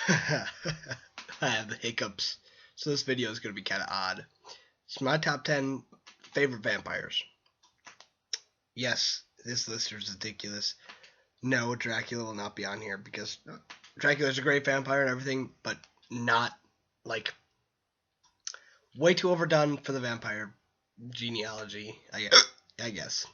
I have the hiccups, so this video is going to be kind of odd. It's my top 10 favorite vampires. Yes, this list is ridiculous. No, Dracula will not be on here because Dracula's a great vampire and everything, but not, like, way too overdone for the vampire genealogy, I guess.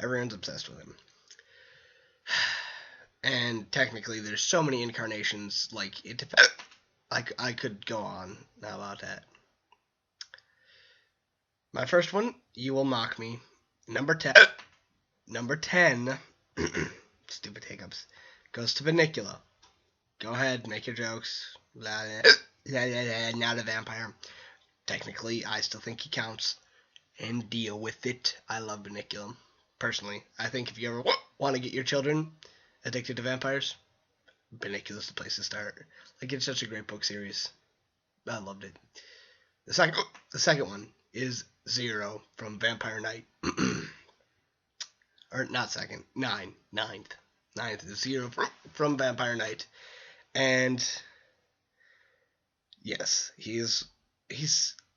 Everyone's obsessed with him. And technically, there's so many incarnations, like, I could go on about that. My first one, you will mock me. Number 10, stupid hiccups, goes to Vanicula. Go ahead, make your jokes. Not a vampire. Technically, I still think he counts. And deal with it. I love Vanicula. Personally, I think if you ever want to get your children addicted to vampires, Vanicula's the place to start. Like, it's such a great book series. I loved it. The second one is Zero from Vampire Knight. Or not second, ninth is Zero from Vampire Knight. And yes, he's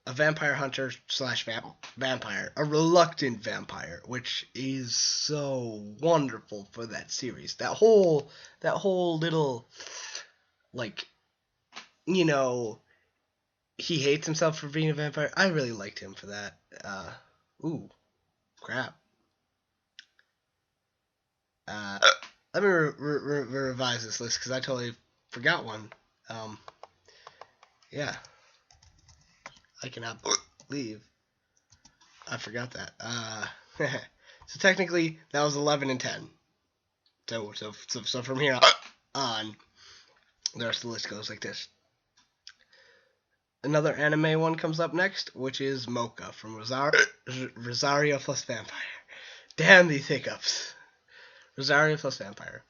a vampire hunter slash vampire, a reluctant vampire, which is so wonderful for that series. That whole little, like, you know, he hates himself for being a vampire. I really liked him for that. Ooh, crap. Let me revise this list because I totally forgot one. Yeah. I cannot believe I forgot that. So technically, that was 11 and 10. So from here on, the rest of the list goes like this. Another anime one comes up next, which is Mocha from Rosario plus Vampire. Damn these hiccups. Rosario plus Vampire.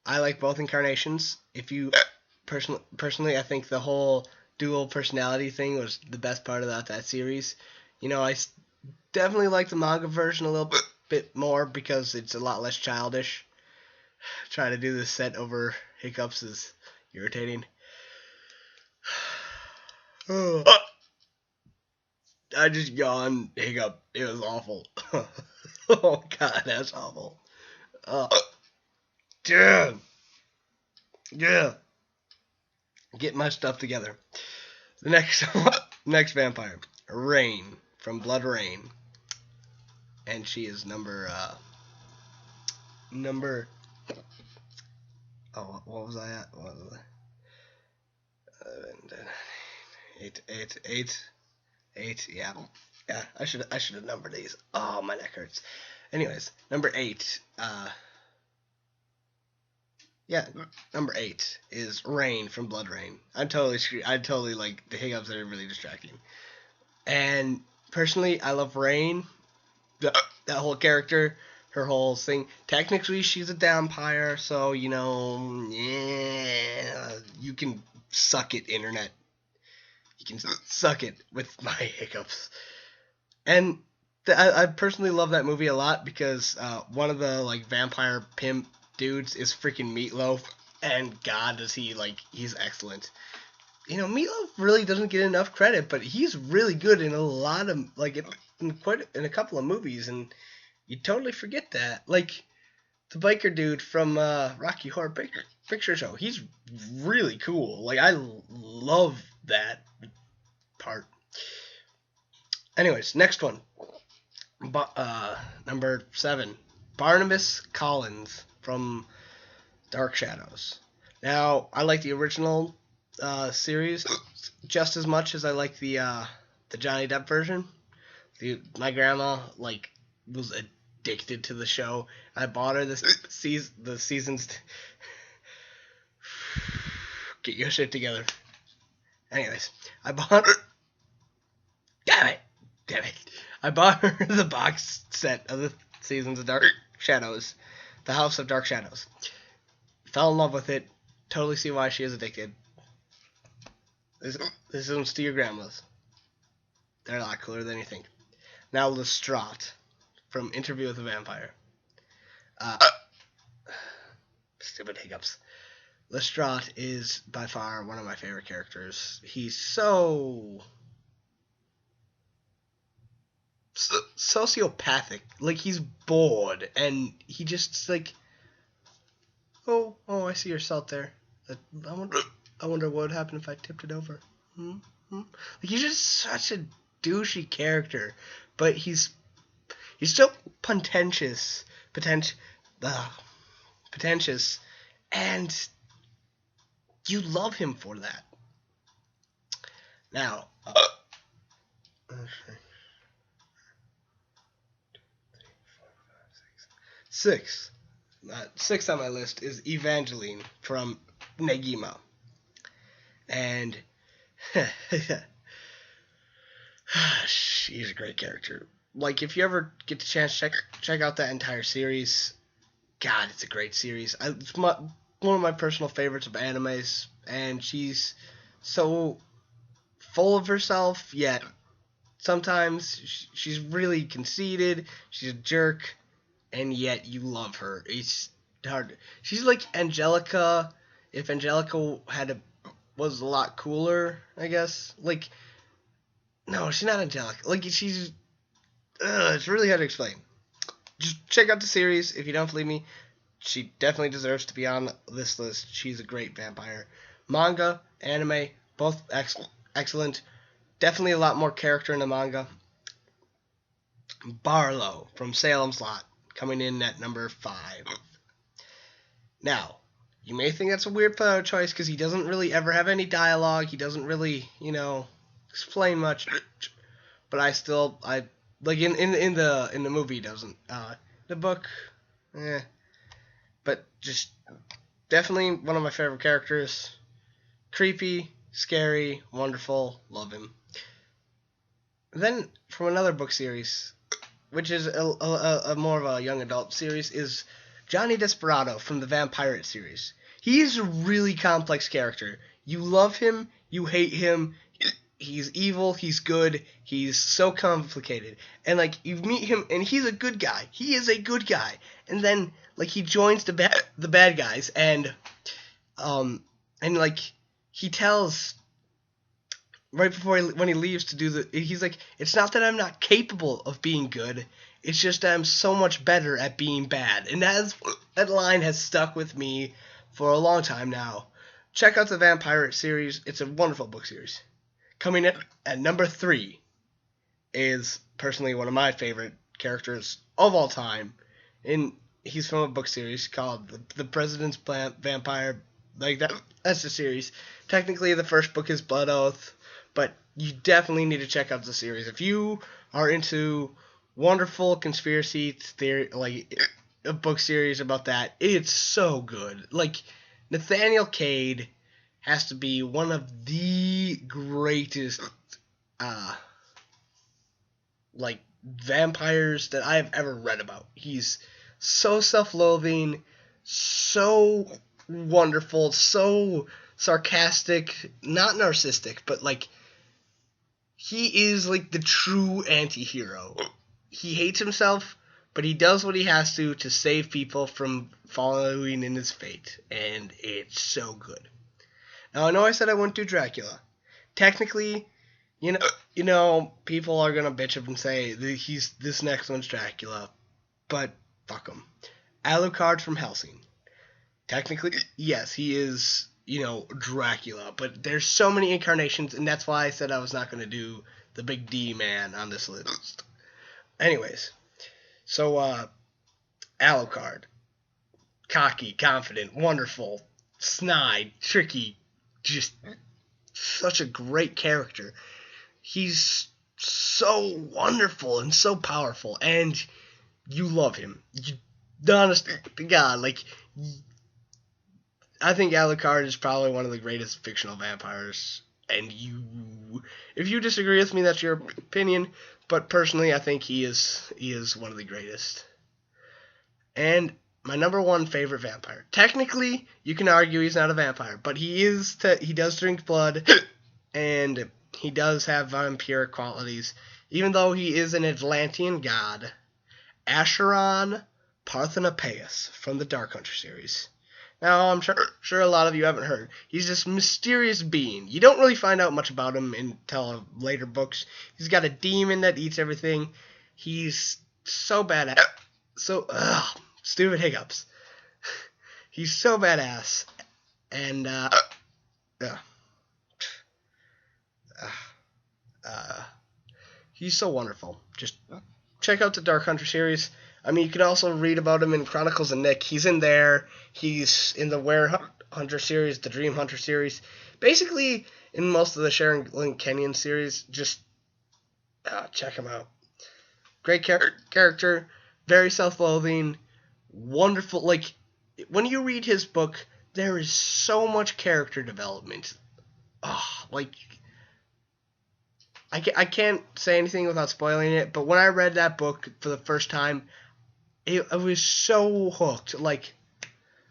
I like both incarnations. If you personally, I think the whole dual personality thing was the best part about that series. You know, I definitely like the manga version a little bit more because it's a lot less childish. Trying to do this set over hiccups is irritating. I just yawned. Hiccup. It was awful. Oh god, that's awful. Damn. Yeah. Get my stuff together. The next vampire, Rain from Blood Rain, and she is number. Oh, what was I at? What was I? Eight. Yeah. I should have numbered these. Oh, my neck hurts. Anyways, number 8. Yeah, number 8 is Rain from Blood Rain. I totally like the hiccups that are really distracting. And personally, I love Rain. That whole character, her whole thing. Technically, she's a vampire, so, you know, yeah, you can suck it, internet. You can suck it with my hiccups. And I personally love that movie a lot because one of the, like, vampire pimp dudes is freaking Meatloaf, and god does he, like, he's excellent. You know, Meatloaf really doesn't get enough credit, but he's really good in a lot of, like, in a couple of movies, and you totally forget that. Like, the biker dude from Rocky Horror Picture Show, he's really cool. Like, I love that part. Anyways, next one. Number 7, Barnabas Collins from Dark Shadows. Now, I like the original series just as much as I like the Johnny Depp version. My grandma, like, was addicted to the show. I bought her the seasons. Get your shit together. Anyways, I bought her. Damn it! I bought her the box set of the seasons of Dark Shadows, the House of Dark Shadows. Fell in love with it. Totally see why she is addicted. This is to your grandmas. They're a lot cooler than you think. Now Lestrade from Interview with a Vampire. Stupid hiccups. Lestrade is by far one of my favorite characters. He's so sociopathic. Like, he's bored, and he just like, oh, I see your salt there. I wonder, I wonder what would happen if I tipped it over. Hmm? Hmm? Like, he's just such a douchey character, but he's so pretentious, pretentious, and you love him for that. Now, six. Sixth on my list is Evangeline from Negima. And she's a great character. Like, if you ever get the chance, check out that entire series. God, it's a great series. It's one of my personal favorites of animes, and she's so full of herself, yet sometimes she's really conceited. She's a jerk, and yet you love her. It's hard. She's like Angelica, if Angelica was a lot cooler, I guess. Like, no, she's not Angelica. Like, it's really hard to explain. Just check out the series if you don't believe me. She definitely deserves to be on this list. She's a great vampire. Manga, anime, both excellent. Definitely a lot more character in the manga. Barlow from Salem's Lot, coming in at number 5. Now, you may think that's a weird choice because he doesn't really ever have any dialogue. He doesn't really, explain much. But I like in the movie he doesn't. The book, but just definitely one of my favorite characters. Creepy, scary, wonderful, love him. Then from another book series, which is a more of a young adult series, is Johnny Desperado from the Vampirate series. He's a really complex character. You love him, you hate him. He's evil, he's good, he's so complicated. And, like, you meet him, and he's a good guy. He is a good guy. And then, like, he joins the bad guys, and like, he tells, right before when he leaves to do he's like, it's not that I'm not capable of being good, it's just that I'm so much better at being bad. And that line has stuck with me for a long time now. Check out the Vampirate series. It's a wonderful book series. Coming in at number 3 is personally one of my favorite characters of all time. He's from a book series called The President's Vampire. Like, that's the series. Technically, the first book is Blood Oath, but you definitely need to check out the series. If you are into wonderful conspiracy theory, like a book series about that, it's so good. Like, Nathaniel Cade has to be one of the greatest, like, vampires that I have ever read about. He's so self-loathing, so wonderful, so sarcastic, not narcissistic, but, like, he is, like, the true anti-hero. He hates himself, but he does what he has to save people from following in his fate, and it's so good. Now, I know I said I wouldn't do Dracula. Technically, people are gonna bitch up and say this next one's Dracula, but fuck him. Alucard from Helsing. Technically, yes, he is, Dracula, but there's so many incarnations, and that's why I said I was not gonna do the big D man on this list. Anyways, so Alucard, cocky, confident, wonderful, snide, tricky. Just such a great character. He's so wonderful and so powerful, and you love him. Honest to God, like, I think Alucard is probably one of the greatest fictional vampires, and if you disagree with me, that's your opinion, but personally, I think he is one of the greatest. And my number 1 favorite vampire. Technically, you can argue he's not a vampire, but he does drink blood, and he does have vampiric qualities, even though he is an Atlantean god. Acheron Parthenopaeus from the Dark Hunter series. Now, I'm sure a lot of you haven't heard. He's this mysterious being. You don't really find out much about him until later books. He's got a demon that eats everything. He's so badass. Stupid hiccups. He's so badass. And, uh, uh, he's so wonderful. Just check out the Dark Hunter series. I mean, you can also read about him in Chronicles of Nick. He's in there. He's in the Were Hunter series, the Dream Hunter series. Basically, in most of the Sharon Lynn Kenyon series, just check him out. Great character, very self-loathing, wonderful. Like, when you read his book, there is so much character development. Like, I can't say anything without spoiling it, but when I read that book for the first time, I was so hooked. Like,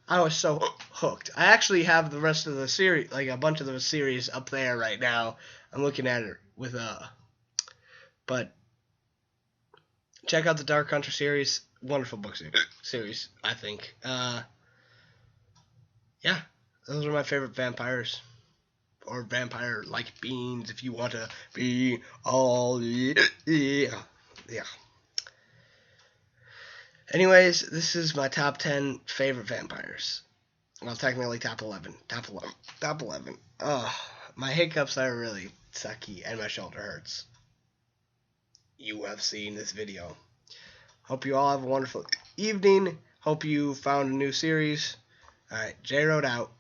I was so hooked. I actually have the rest of the series, like a bunch of the series up there right now. I'm looking at it with but check out the Dark Hunter series. Wonderful book series, I think. Yeah, those are my favorite vampires. Or vampire-like beings, if you want to be all, yeah. Anyways, this is my top 10 favorite vampires. Well, technically top 11. Top 11. My hiccups are really sucky and my shoulder hurts. You have seen this video. Hope you all have a wonderful evening. Hope you found a new series. Alright, J-Road out.